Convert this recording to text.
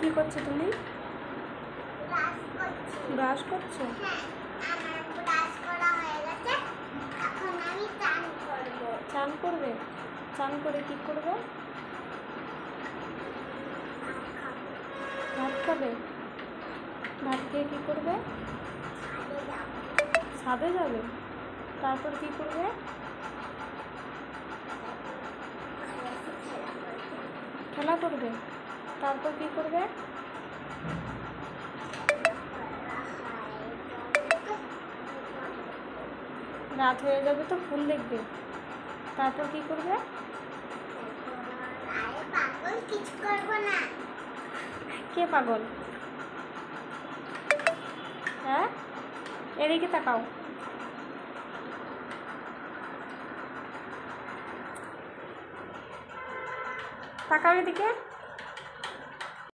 কি করছো তুমি? ব্রাশ করছো? চান করবে? চান করে কি করবে? ভাত খাবে? ভাত খেয়ে কি করবে? ছাদে যাবে? তারপর কি করবে? খেলা করবে? তারপর কি করবে? রাত হয়ে যাবে তো ফুল দেখবে। তারপর কি করবে? কিছু করবো না। কে পাগল? হ্যাঁ, এদিকে তাকাও। তাকাও এদিকে।